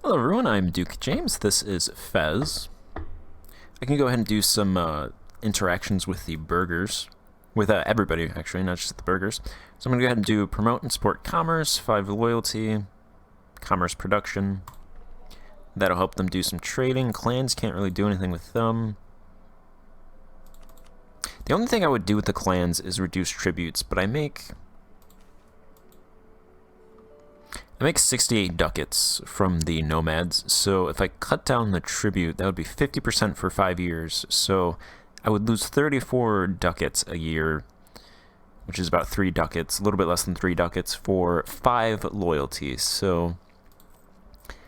Hello everyone, I'm Duke James. This is Fez. I can go ahead and do some interactions with the burgers. With everybody, actually, not just the burgers. So I'm going to go ahead and do promote and support commerce, 5 loyalty, commerce production. That'll help them do some trading. Clans can't really do anything with them. The only thing I would do with the clans is reduce tributes, but I make 68 ducats from the nomads, so if I cut down the tribute, that would be 50% for 5 years, so I would lose 34 ducats a year, which is about 3 ducats, a little bit less than 3 ducats for 5 loyalty. So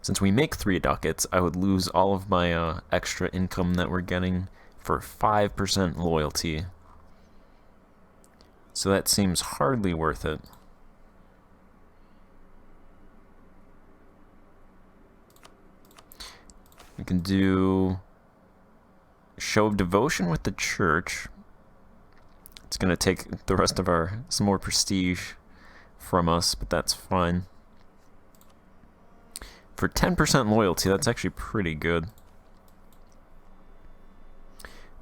since we make 3 ducats, I would lose all of my extra income that we're getting for 5% loyalty. So that seems hardly worth it. We can do show of devotion with the church. It's going to take the rest of some more prestige from us, but that's fine. For 10% loyalty, that's actually pretty good.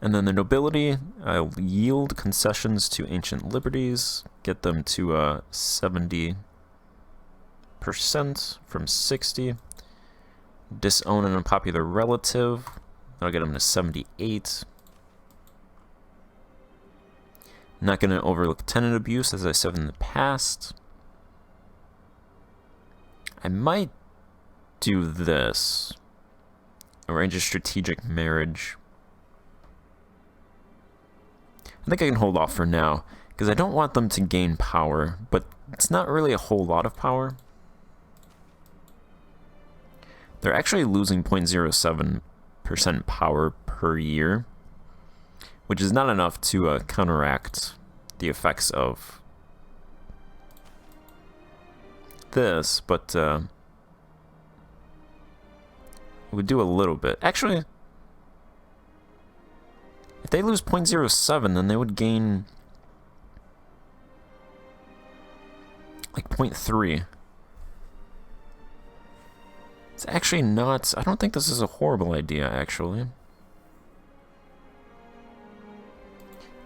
And then the nobility, I'll yield concessions to ancient liberties, get them to 70% from 60. Disown an unpopular relative. I'll get them to 78. Not going to overlook tenant abuse, as I said in the past. I might do this. Arrange a strategic marriage. I think I can hold off for now, because I don't want them to gain power, but it's not really a whole lot of power. They're actually losing 0.07% power per year, which is not enough to counteract the effects of this, but it would do a little bit. Actually, if they lose 0.07, then they would gain like 0.3. It's actually not... I don't think this is a horrible idea, actually.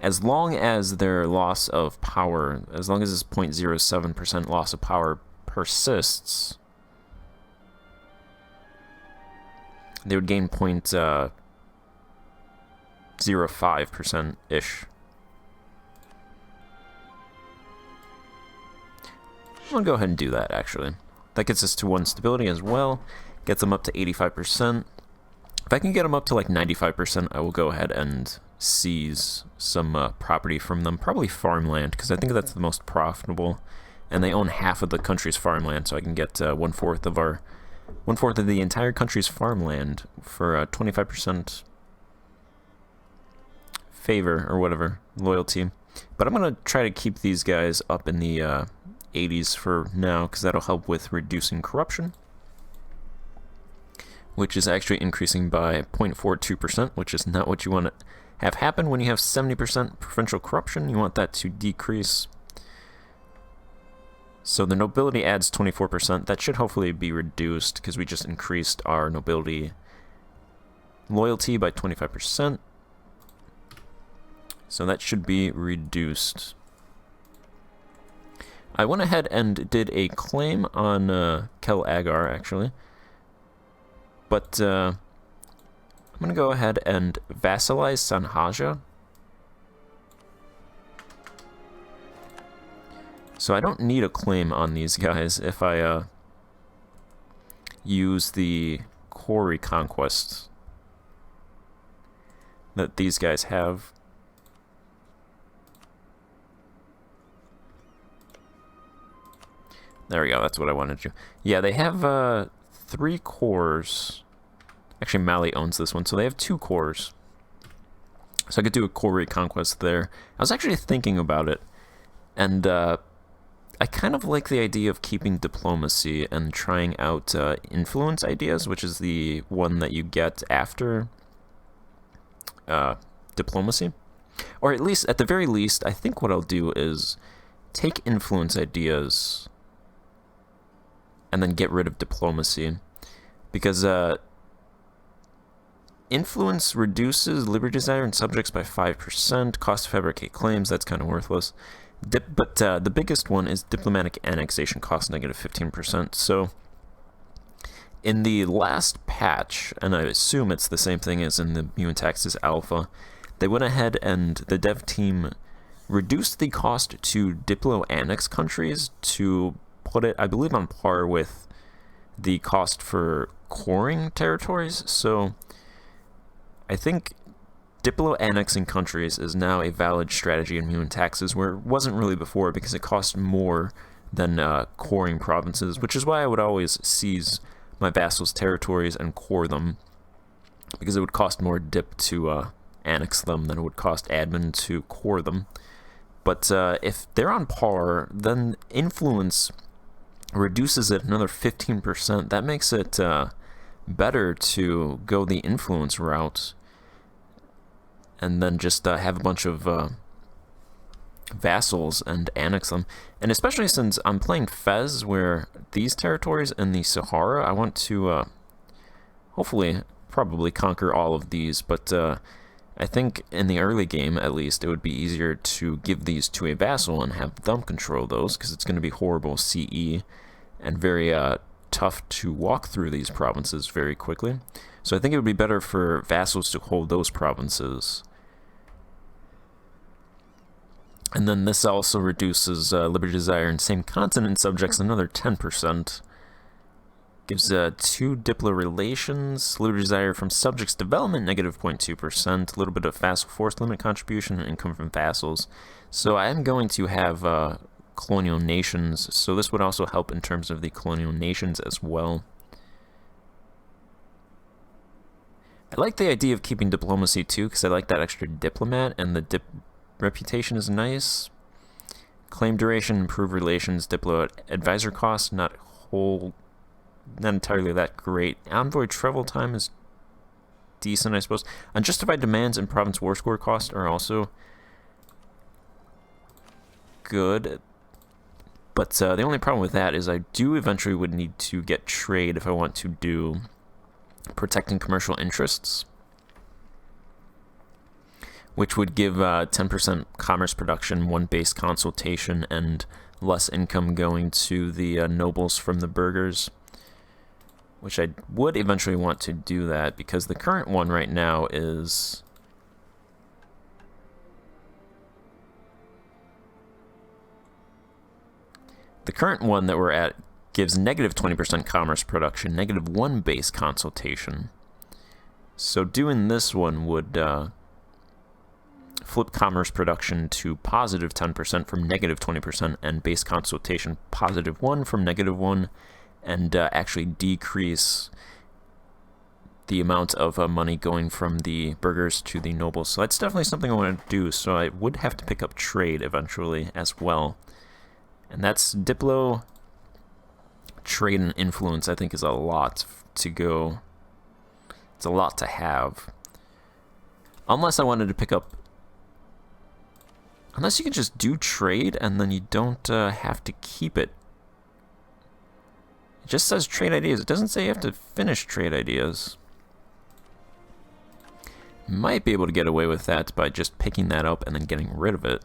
As long as their loss of power, as long as this 0.07% loss of power persists, they would gain 0.05%-ish. I'm going to go ahead and do that, actually. That gets us to 1 stability as well. Gets them up to 85%. If I can get them up to like 95%, I will go ahead and seize some property from them. Probably farmland, because I think that's the most profitable. And they own half of the country's farmland, so I can get 1/4 of the entire country's farmland for 25% favor or whatever, loyalty. But I'm going to try to keep these guys up in the 80s for now, because that'll help with reducing corruption, which is actually increasing by 0.42%, which is not what you want to have happen when you have 70% provincial corruption. You want that to decrease. So the nobility adds 24%. That should hopefully be reduced, because we just increased our nobility loyalty by 25%. So that should be reduced. I went ahead and did a claim on Kel Agar, actually. But I'm going to go ahead and vassalize Sanhaja. So I don't need a claim on these guys if I use the core reconquest that these guys have. There we go, that's what I wanted to do. Yeah, they have 3 cores. Actually, Mali owns this one, so they have 2 cores. So I could do a core reconquest there. I was actually thinking about it, and I kind of like the idea of keeping diplomacy and trying out influence ideas, which is the one that you get after diplomacy. Or at least, at the very least, I think what I'll do is take influence ideas and then get rid of diplomacy. because influence reduces liberty desire in subjects by 5%. Cost to fabricate claims, that's kind of worthless. But the biggest one is diplomatic annexation cost negative 15%. So in the last patch, and I assume it's the same thing as in the Meiou and Taxes alpha, they went ahead and the dev team reduced the cost to diplo-annex countries to put it, I believe, on par with the cost for coring territories. So I think diplo-annexing countries is now a valid strategy in Meiou and Taxes, where it wasn't really before because it cost more than coring provinces, which is why I would always seize my vassals' territories and core them, because it would cost more dip to annex them than it would cost admin to core them. But if they're on par, then influence reduces it another 15%. That makes it better to go the influence route and then just have a bunch of vassals and annex them. And especially since I'm playing Fez, where these territories in the Sahara, I want to hopefully probably conquer all of these, but I think in the early game, at least, it would be easier to give these to a vassal and have them control those, because it's going to be horrible CE and very tough to walk through these provinces very quickly. So I think it would be better for vassals to hold those provinces. And then this also reduces liberty desire in same continent subjects another 10%. Gives 2 diplo relations, liberty desire from subjects development negative 0.2%, a little bit of vassal force limit contribution, and income from vassals. So I am going to have colonial nations, so this would also help in terms of the colonial nations as well. I like the idea of keeping diplomacy too, because I like that extra diplomat, and the reputation is nice. Claim duration, improved relations, diplo advisor costs, not entirely that great. Envoy travel time is decent, I suppose. Unjustified demands and province war score cost are also good. But the only problem with that is I do eventually would need to get trade if I want to do protecting commercial interests, which would give 10% commerce production, 1 base consultation, and less income going to the nobles from the burghers, which I would eventually want to do that, because the current one right now is the current one that we're at gives negative 20% commerce production, negative 1 base consultation. So doing this one would flip commerce production to positive 10% from negative 20%, and base consultation positive 1 from negative 1, and actually decrease the amount of money going from the burghers to the nobles. So that's definitely something I want to do, so I would have to pick up trade eventually as well. And that's diplo, trade, and influence. I think is a lot to go. It's a lot to have. Unless I wanted to pick up... Unless you can just do trade and then you don't have to keep it. It just says trade ideas. It doesn't say you have to finish trade ideas. Might be able to get away with that by just picking that up and then getting rid of it.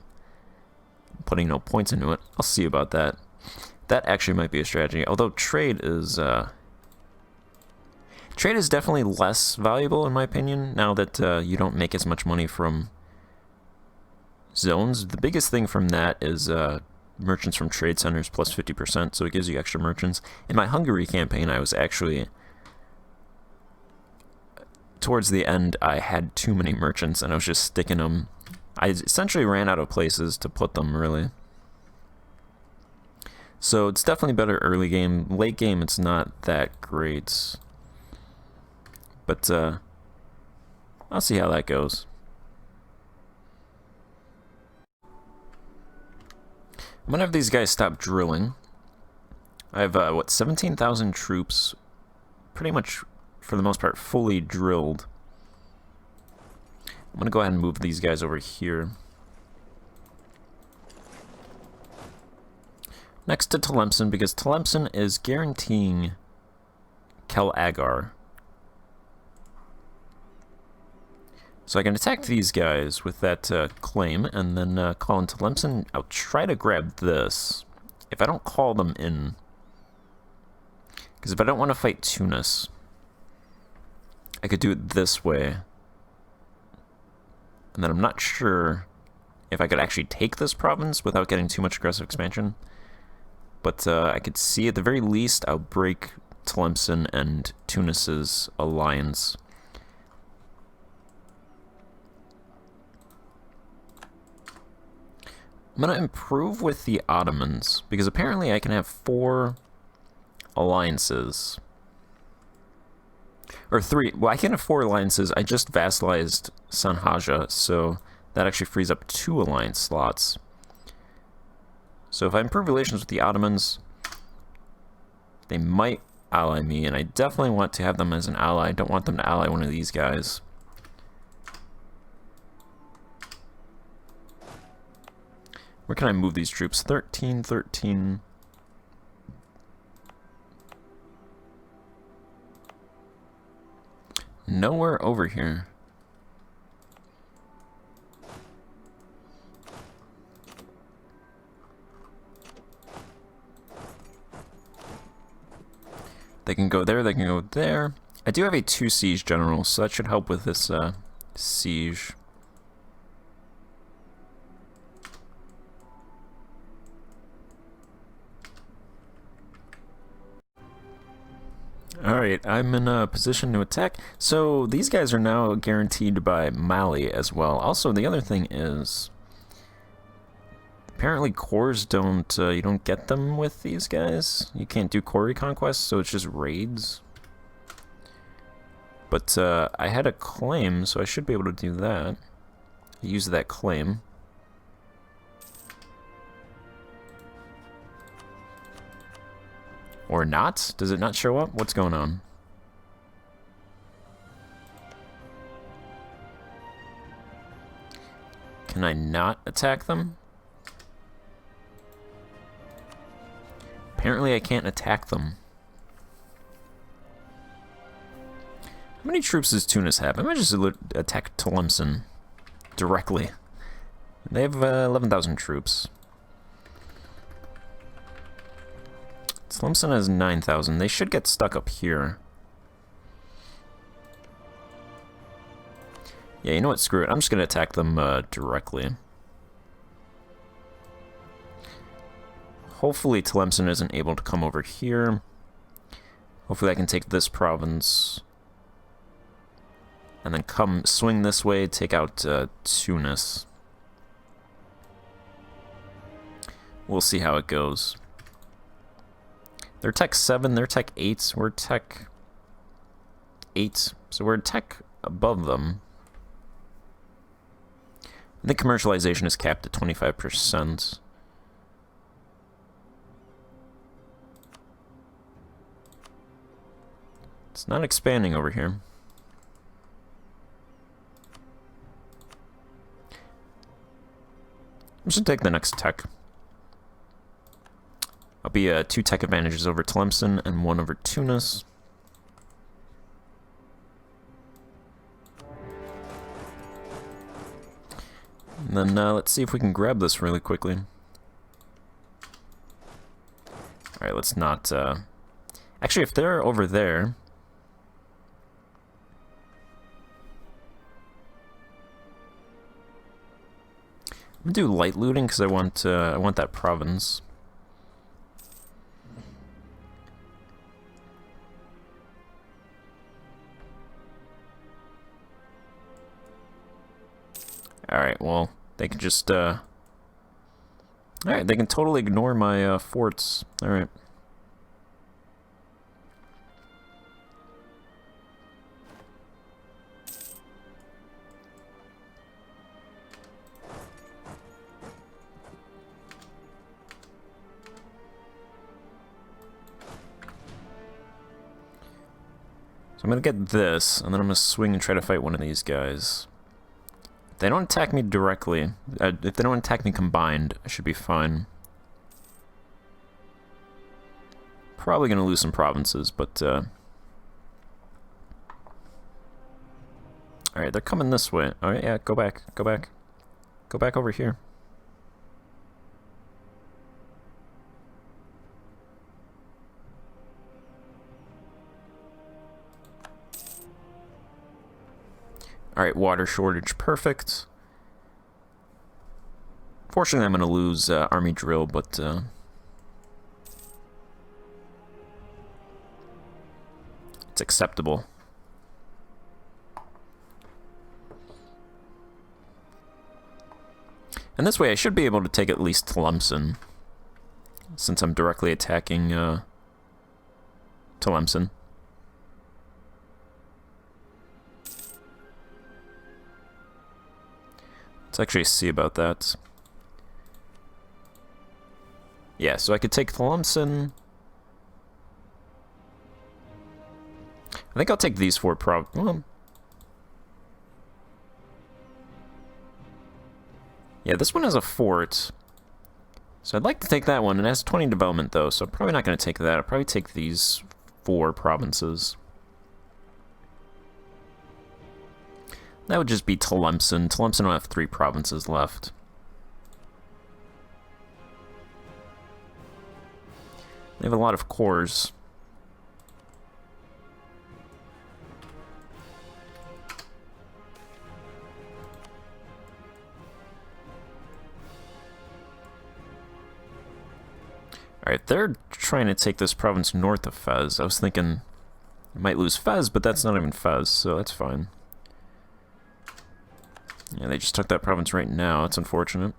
Putting no points into it. I'll see about that. That actually might be a strategy. Although trade is definitely less valuable in my opinion now that you don't make as much money from zones. The biggest thing from that is merchants from trade centers plus 50%, so it gives you extra merchants. In my Hungary campaign, I was actually... Towards the end, I had too many merchants, and I was just sticking them. I essentially ran out of places to put them, really. So it's definitely better early game. Late game, it's not that great. But I'll see how that goes. I'm gonna have these guys stop drilling. I have, what, 17,000 troops, pretty much, for the most part, fully drilled. I'm gonna go ahead and move these guys over here. Next to Tlemcen, because Tlemcen is guaranteeing Kel Agar. So I can attack these guys with that claim, and then call in Tlemcen. I'll try to grab this. If I don't call them in, because if I don't want to fight Tunis, I could do it this way. And then I'm not sure if I could actually take this province without getting too much aggressive expansion. But I could see at the very least I'll break Tlemcen and Tunis's alliance. I'm going to improve with the Ottomans, because apparently I can have 4 alliances. Or 3. Well, I can have 4 alliances. I just vassalized Sanhaja, so that actually frees up 2 alliance slots. So if I improve relations with the Ottomans, they might ally me, and I definitely want to have them as an ally. I don't want them to ally one of these guys. Where can I move these troops? 13, 13. Nowhere over here. They can go there, they can go there. I do have a 2 siege general, so that should help with this siege. Alright, I'm in a position to attack. So these guys are now guaranteed by Mali as well. Also, the other thing is, apparently cores don't, you don't get them with these guys. You can't do core reconquest, so it's just raids. But I had a claim, so I should be able to do that. Use that claim. Or not? Does it not show up? What's going on? Can I not attack them? Apparently I can't attack them. How many troops does Tunis have? I might just attack Tlemcen directly. They have 11,000 troops. Tlemcen has 9,000. They should get stuck up here. Yeah, you know what? Screw it. I'm just going to attack them directly. Hopefully Tlemcen isn't able to come over here. Hopefully I can take this province. And then come swing this way, take out Tunis. We'll see how it goes. They're tech 7, they're tech 8, we're tech 8, so we're tech above them. I think commercialization is capped at 25%. It's not expanding over here. I'm just gonna take the next tech. I'll be 2 tech advantages over Tlemcen and 1 over Tunis. And then let's see if we can grab this really quickly. Alright, let's not... Actually, if they're over there... I'm gonna do light looting because I want that province. Alright, well, they can just, Alright, they can totally ignore my, forts. Alright. So I'm gonna get this, and then I'm gonna swing and try to fight one of these guys. If they don't attack me directly, if they don't attack me combined, I should be fine. Probably gonna lose some provinces, but Alright, they're coming this way. Alright, yeah, go back, go back. Go back over here. Alright, water shortage, perfect. Fortunately, I'm going to lose army drill, but... it's acceptable. And this way I should be able to take at least Tlemcen, since I'm directly attacking Tlemcen. Let's actually see about that. Yeah, so I could take Tlemcen. I think I'll take these 4 well, yeah, this one has a fort. So I'd like to take that one. It has 20 development, though, so I'm probably not going to take that. I'll probably take these 4 provinces. That would just be Tlemcen. Tlemcen will have 3 provinces left. They have a lot of cores. Alright, they're trying to take this province north of Fez. I was thinking I might lose Fez, but that's not even Fez, so that's fine. Yeah, they just took that province right now. It's unfortunate.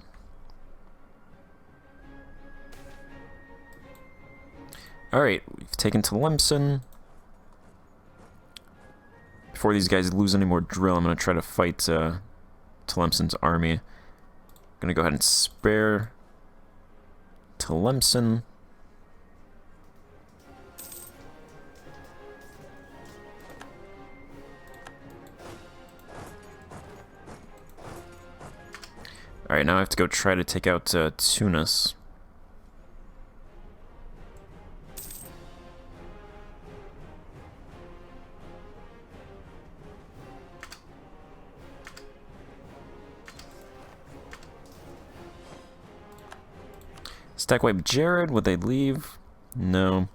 Alright, we've taken Tlemcen. Before these guys lose any more drill, I'm going to try to fight Tlemcen's army. I'm going to go ahead and spare Tlemcen. Alright, now I have to go try to take out Tunis. Stack wipe Jared, would they leave? No.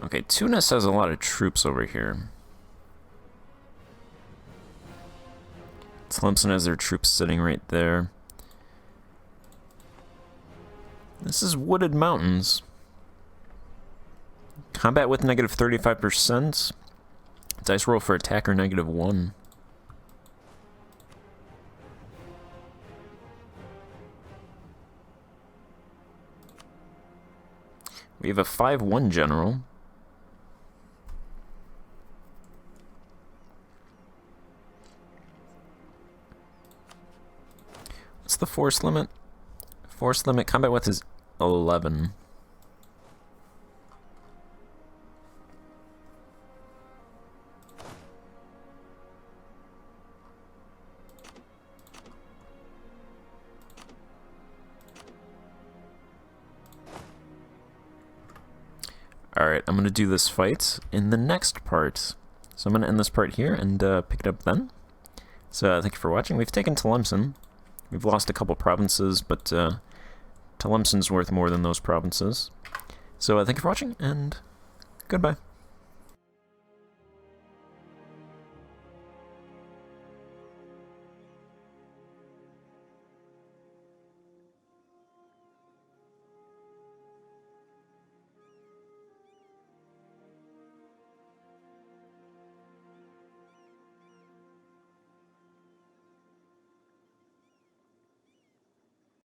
Okay, Tunis has a lot of troops over here. Tlemcen has their troops sitting right there. This is wooded mountains. Combat with negative 35%. Dice roll for attacker -1. We have a 5-1 general. What's the force limit? Force limit combat with is 11. Alright, I'm going to do this fight in the next part. So I'm going to end this part here and pick it up then. So thank you for watching. We've taken Tlemcen. We've lost a couple provinces, but Tlemcen's worth more than those provinces. So thank you for watching, and goodbye.